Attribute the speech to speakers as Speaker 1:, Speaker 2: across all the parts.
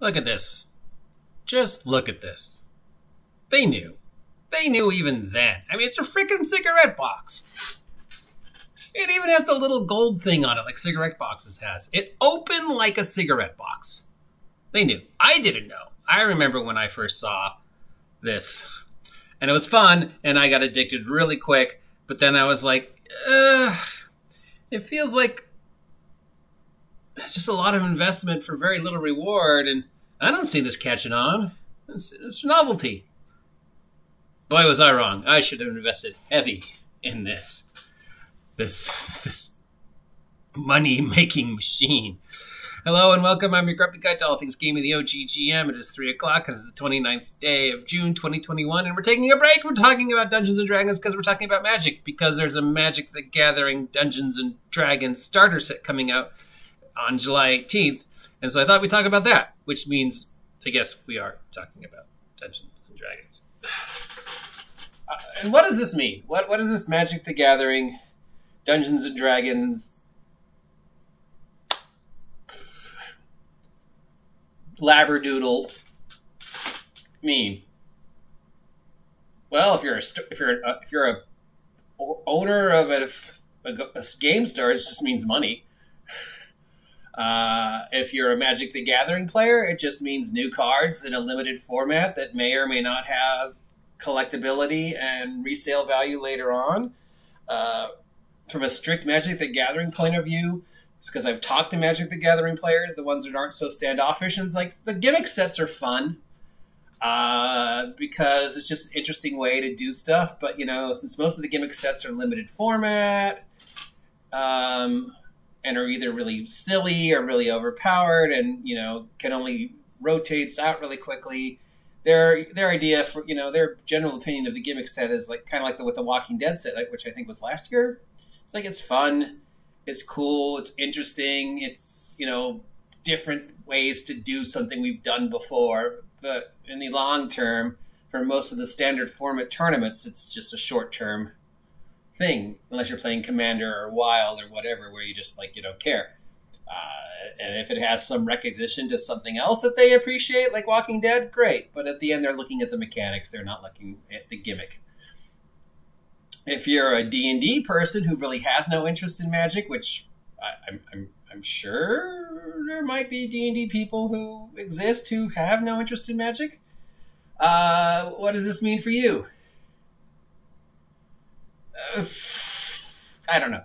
Speaker 1: Look at this. Just look at this. They knew. They knew even then. I mean, it's a freaking cigarette box. It even has the little gold thing on it like cigarette boxes has. It opened like a cigarette box. They knew. I didn't know. I remember when I first saw this. And it was fun, and I got addicted really quick. But then I was like, it feels like it's just a lot of investment for very little reward, and I don't see this catching on. It's novelty. Boy, was I wrong. I should have invested heavy in this money-making machine. Hello and welcome. I'm your grumpy guy to all things gaming, the OGGM. It is 3 o'clock. It is the 29th day of June, 2021, and we're taking a break. We're talking about Dungeons & Dragons because we're talking about Magic, because there's a Magic the Gathering Dungeons & Dragons starter set coming out on July 18th, and so I thought we'd talk about that, which means, I guess, we are talking about Dungeons & Dragons. And what does this mean? What is this Magic the Gathering Dungeons & Dragons Labradoodle mean? Well, if you're a owner of a game store, it just means money. If you're a Magic the Gathering player, it just means new cards in a limited format that may or may not have collectability and resale value later on. From a strict Magic the Gathering point of view, it's because I've talked to Magic the Gathering players, the ones that aren't so standoffish, and it's like the gimmick sets are fun because it's just an interesting way to do stuff. But, you know, since most of the gimmick sets are limited format, and are either really silly or really overpowered and, you know, can only rotates out really quickly. Their idea for, you know, their general opinion of the gimmick set is like kind of like with the Walking Dead set, which I think was last year. It's like, it's fun, it's cool, it's interesting, it's, you know, different ways to do something we've done before. But in the long term, for most of the standard format tournaments, it's just a short-term thing, unless you're playing Commander or Wild or whatever, where you just, like, you don't care. And if it has some recognition to something else that they appreciate, like Walking Dead, great. But at the end, they're looking at the mechanics. They're not looking at the gimmick. If you're a D&D person who really has no interest in Magic, which I'm sure there might be D&D people who exist who have no interest in Magic, what does this mean for you? I don't know.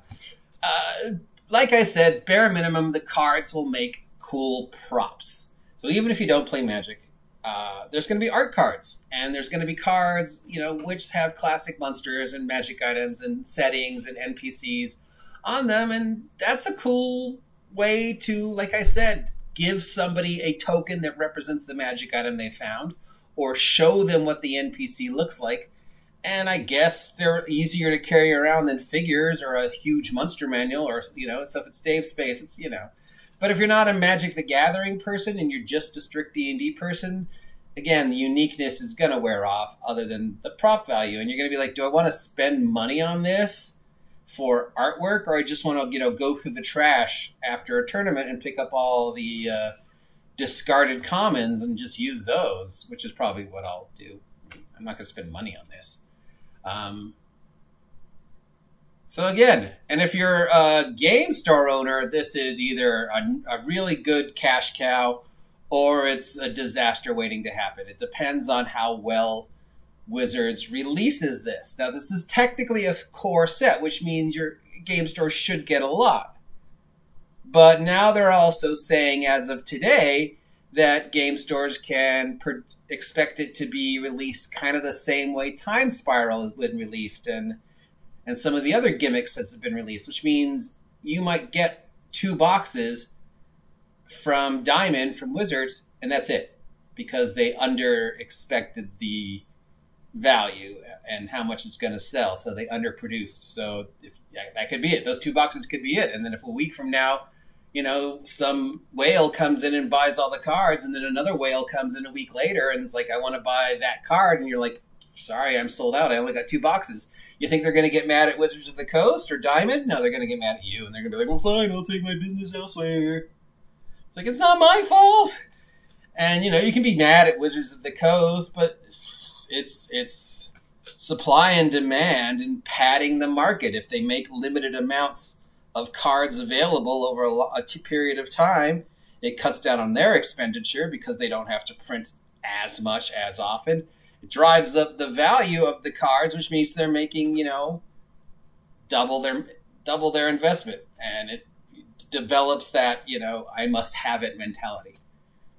Speaker 1: Like I said, bare minimum, the cards will make cool props. So even if you don't play Magic, there's going to be art cards, and there's going to be cards, you know, which have classic monsters and Magic items and settings and NPCs on them, and that's a cool way to, like I said, give somebody a token that represents the Magic item they found, or show them what the NPC looks like. And I guess they're easier to carry around than figures or a huge monster manual, or, you know, so if it saves space, it's, you know. But if you're not a Magic the Gathering person and you're just a strict D&D person, again, the uniqueness is going to wear off other than the prop value. And you're going to be like, do I want to spend money on this for artwork, or I just want to, you know, go through the trash after a tournament and pick up all the discarded commons and just use those, which is probably what I'll do. I'm not going to spend money on this. So again, and if you're a game store owner, this is either a really good cash cow or it's a disaster waiting to happen. It depends on how well Wizards releases this. Now, this is technically a core set, which means your game store should get a lot. But now they're also saying, as of today, that game stores can expect it to be released kind of the same way Time Spiral has been released, and some of the other gimmick sets have been released, which means you might get 2 boxes from Diamond, from Wizards, and that's it, because they under-expected the value and how much it's going to sell, so they underproduced. So that could be it. Those 2 boxes could be it. And then if a week from now, you know, some whale comes in and buys all the cards, and then another whale comes in a week later and it's like, I want to buy that card, and you're like, sorry, I'm sold out. I only got 2 boxes. You think they're going to get mad at Wizards of the Coast or Diamond? No, they're going to get mad at you, and they're going to be like, well, fine, I'll take my business elsewhere. It's like, it's not my fault. And, you can be mad at Wizards of the Coast, but it's supply and demand and padding the market. If they make limited amounts of cards available over a period of time, it cuts down on their expenditure because they don't have to print as much as often. It drives up the value of the cards, which means they're making, double their investment. And it develops that, I must have it mentality.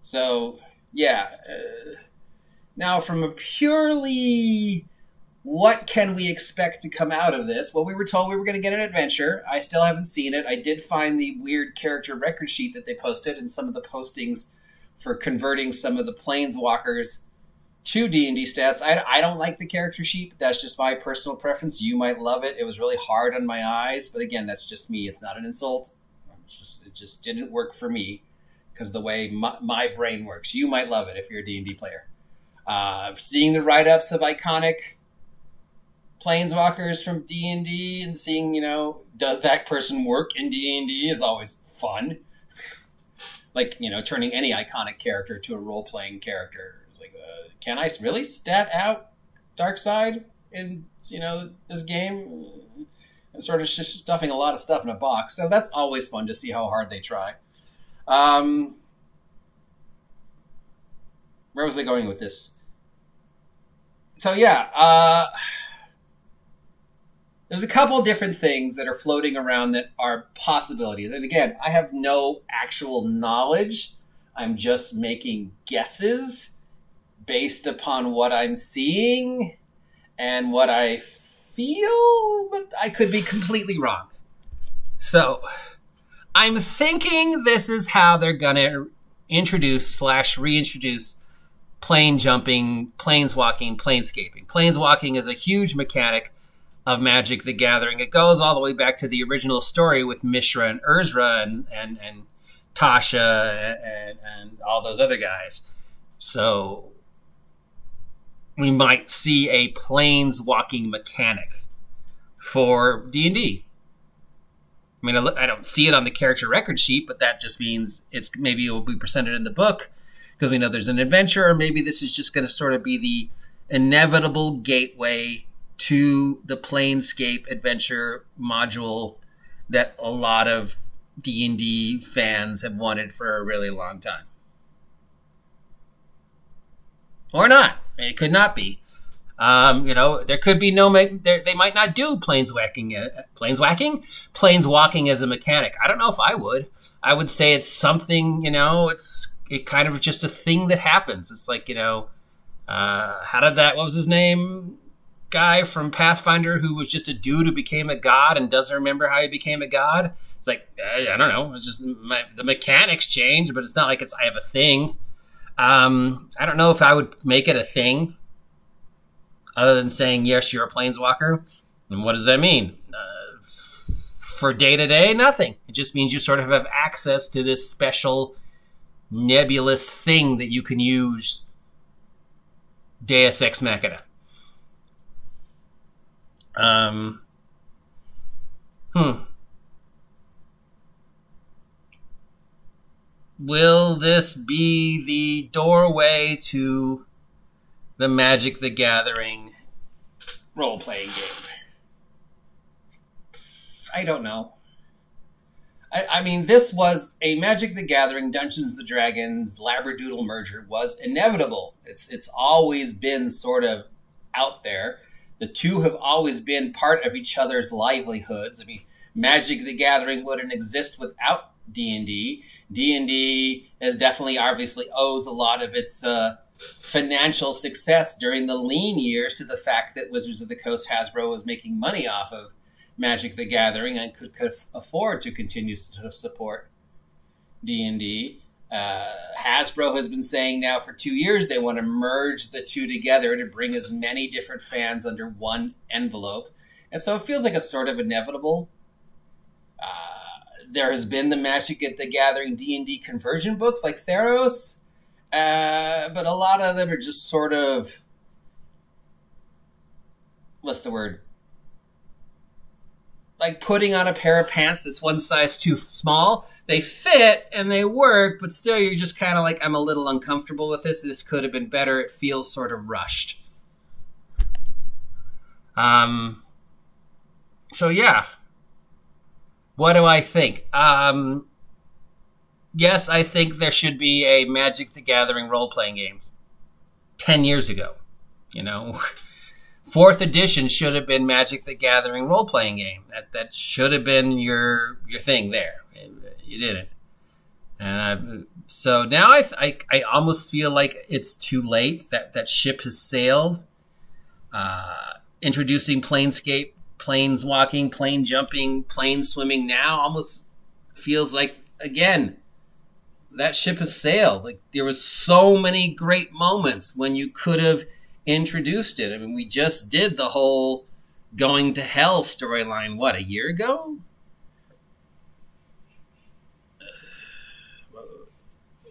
Speaker 1: So, yeah. Now, from a purely what can we expect to come out of this? Well, we were told we were going to get an adventure. I still haven't seen it. I did find the weird character record sheet that they posted and some of the postings for converting some of the Planeswalkers to D&D stats. I don't like the character sheet, but that's just my personal preference. You might love it. It was really hard on my eyes, but again, that's just me. It's not an insult. It just didn't work for me because the way my brain works. You might love it if you're a D&D player. Seeing the write-ups of iconic Planeswalkers from D&D and seeing, does that person work in D&D is always fun. Like, turning any iconic character to a role-playing character. Like, can I really stat out Darkseid in, this game? I'm sort of just stuffing a lot of stuff in a box. So that's always fun to see how hard they try. Where was I going with this? So, yeah, there's a couple different things that are floating around that are possibilities. And again, I have no actual knowledge. I'm just making guesses based upon what I'm seeing and what I feel, but I could be completely wrong. So I'm thinking this is how they're going to introduce/reintroduce plane jumping, planeswalking, planescaping. Planeswalking is a huge mechanic of Magic the Gathering. It goes all the way back to the original story with Mishra and Urzra and Tasha and all those other guys. So we might see a planeswalking mechanic for D&D. I mean, I don't see it on the character record sheet, but that just means maybe it will be presented in the book because we know there's an adventure, or maybe this is just going to sort of be the inevitable gateway to the Planescape adventure module that a lot of D&D fans have wanted for a really long time. Or not. It could not be. There could be they might not do planeswalking as a mechanic. I don't know if I would. I would say it's something, it kind of just a thing that happens. It's like, what was his name? Guy from Pathfinder who was just a dude who became a god and doesn't remember how he became a god. It's like, I don't know. It's just the mechanics change, but it's not like I have a thing. I don't know if I would make it a thing other than saying, yes, you're a planeswalker. And what does that mean? For day-to-day, nothing. It just means you sort of have access to this special nebulous thing that you can use Deus Ex Machina. Will this be the doorway to the Magic the Gathering role-playing game? I don't know. I mean, this was a Magic the Gathering, Dungeons & Dragons, Labradoodle merger was inevitable. It's always been sort of out there. The two have always been part of each other's livelihoods. I mean, Magic the Gathering wouldn't exist without D&D. D&D obviously owes a lot of its financial success during the lean years to the fact that Wizards of the Coast Hasbro was making money off of Magic the Gathering and could afford to continue to support D&D. Hasbro has been saying now for 2 years they want to merge the two together to bring as many different fans under one envelope. And so it feels like a sort of inevitable. There has been the Magic the Gathering D&D conversion books like Theros, but a lot of them are just sort of, what's the word? Like putting on a pair of pants that's one size too small. they fit and they work, but still you're just kind of like, I'm a little uncomfortable with this. This could have been better. It feels sort of rushed. So yeah. What do I think? Yes, I think there should be a Magic the Gathering role-playing game. 10 years ago, you know. 4th edition should have been Magic the Gathering role-playing game. That should have been your thing there. You didn't. So now I almost feel like it's too late. That ship has sailed. Introducing Planescape, Planeswalking, plane jumping, plane swimming now almost feels like, again, that ship has sailed. Like, there was so many great moments when you could have introduced it. I mean, we just did the whole going to hell storyline, what, a year ago?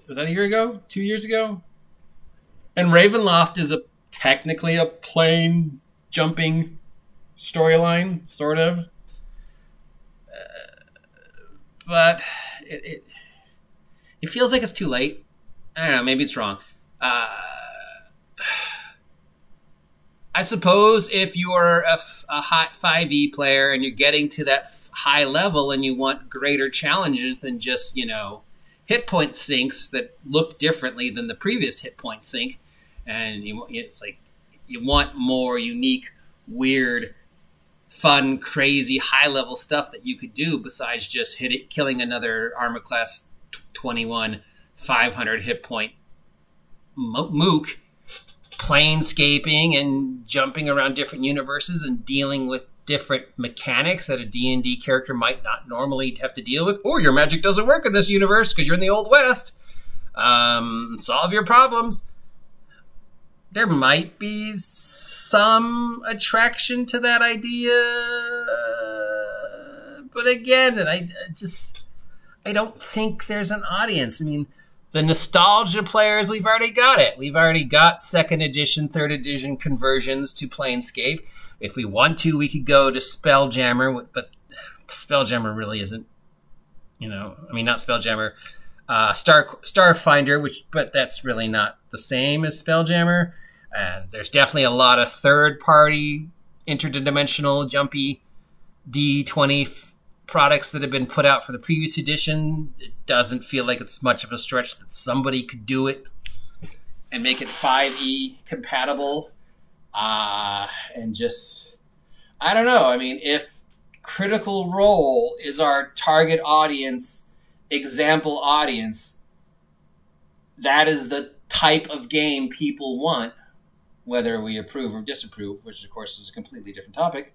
Speaker 1: Was that a year ago? 2 years ago? And Ravenloft is technically a plane jumping storyline, sort of. But it feels like it's too late. I don't know, maybe it's wrong. I suppose if you're a hot 5e player and you're getting to that high level and you want greater challenges than just, you know, hit point sinks that look differently than the previous hit point sink, and it's like you want more unique, weird, fun, crazy, high-level stuff that you could do besides just killing another Armor Class 21 500 hit point mook, planescaping and jumping around different universes and dealing with different mechanics that a D&D character might not normally have to deal with. Or your magic doesn't work in this universe because you're in the Old West. Solve your problems. There might be some attraction to that idea, but again, I don't think there's an audience. I mean, the nostalgia players, we've already got it. We've already got 2nd edition, 3rd edition conversions to Planescape. If we want to, we could go to Spelljammer, but Spelljammer really isn't, you know, I mean, not Spelljammer, Starfinder, but that's really not the same as Spelljammer. And there's definitely a lot of third-party, interdimensional, jumpy D20 products that have been put out for the previous edition. It doesn't feel like it's much of a stretch that somebody could do it and make it 5e compatible. And just, I don't know. I mean, if Critical Role is our target audience, example audience, that is the type of game people want, whether we approve or disapprove, which of course is a completely different topic.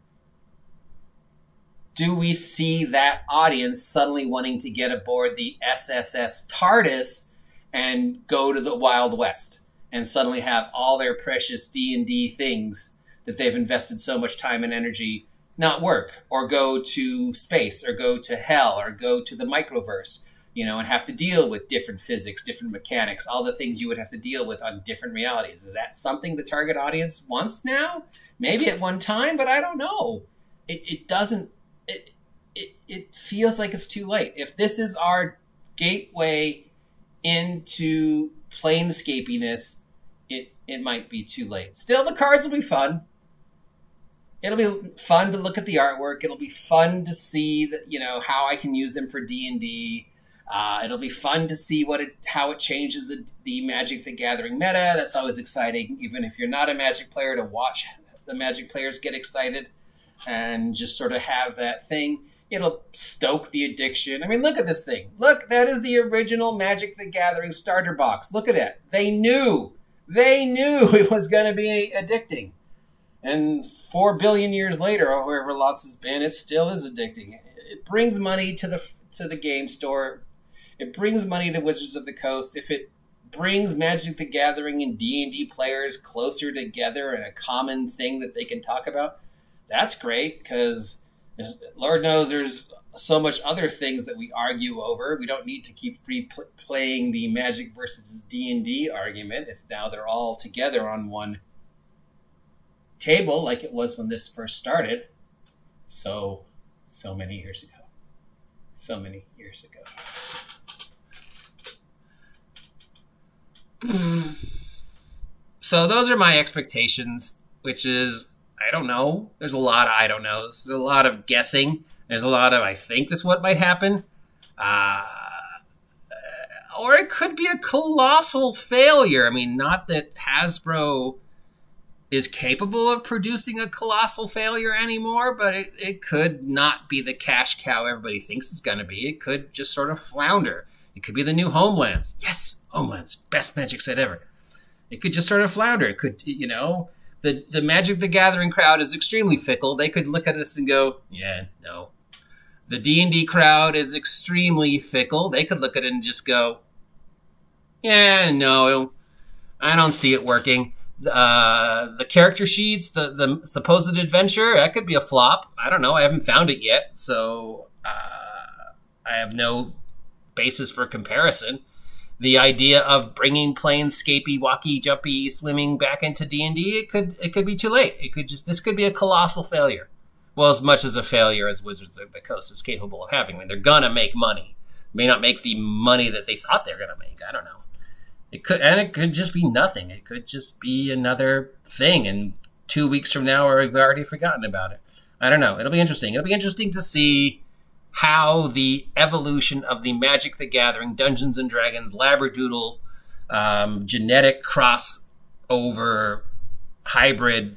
Speaker 1: Do we see that audience suddenly wanting to get aboard the SSS TARDIS and go to the Wild West and suddenly have all their precious D&D things that they've invested so much time and energy not work, or go to space, or go to hell, or go to the microverse, you know, and have to deal with different physics, different mechanics, all the things you would have to deal with on different realities? Is that something the target audience wants now? Maybe at one time, but I don't know. It doesn't. It feels like it's too late. If this is our gateway into planescapiness, it might be too late. Still, the cards will be fun. It'll be fun to look at the artwork. It'll be fun to see that, you know, how I can use them for D&D. It'll be fun to see how it changes the Magic the Gathering meta. That's always exciting, even if you're not a Magic player, to watch the Magic players get excited and just sort of have that thing. It'll stoke the addiction. I mean, look at this thing. Look, that is the original Magic the Gathering starter box. Look at it. They knew it was going to be addicting. And 4 billion years later, or however lots has been, it still is addicting. It brings money to the game store. It brings money to Wizards of the Coast. If it brings Magic the Gathering and D&D players closer together and a common thing that they can talk about, that's great, because Lord knows there's so much other things that we argue over. We don't need to keep playing the Magic versus D&D argument if now they're all together on one table like it was when this first started so many years ago. So those are my expectations, which is, I don't know. There's a lot of I don't know. There's a lot of guessing. There's a lot of I think this is what might happen. Or it could be a colossal failure. I mean, not that Hasbro is capable of producing a colossal failure anymore, but it could not be the cash cow everybody thinks it's going to be. It could just sort of flounder. It could be the new Homelands. Yes, Homelands. Best Magic set ever. It could just sort of flounder. It could, the Magic the Gathering crowd is extremely fickle. They could look at this and go, yeah, no. The D&D crowd is extremely fickle. They could look at it and just go, yeah, no, I don't see it working. The character sheets, the supposed adventure, that could be a flop. I don't know. I haven't found it yet, so I have no basis for comparison. The idea of bringing planescapey, walkie, jumpy, swimming back into D&D, it could be too late. This could be a colossal failure. Well, as much as a failure as Wizards of the Coast is capable of having. I mean, they're gonna make money. May not make the money that they thought they're gonna make. I don't know. It could just be nothing. It could just be another thing, and 2 weeks from now, we've already forgotten about it. I don't know. It'll be interesting. It'll be interesting to see how the evolution of the Magic the Gathering, Dungeons and Dragons, Labradoodle, genetic crossover hybrid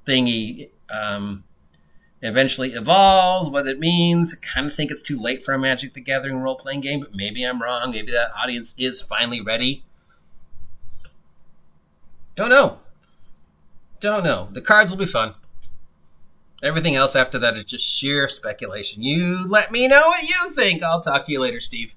Speaker 1: thingy eventually evolves, what it means. I kind of think it's too late for a Magic the Gathering role-playing game, but maybe I'm wrong. Maybe that audience is finally ready. Don't know. The cards will be fun. Everything else after that is just sheer speculation. You let me know what you think. I'll talk to you later, Steve.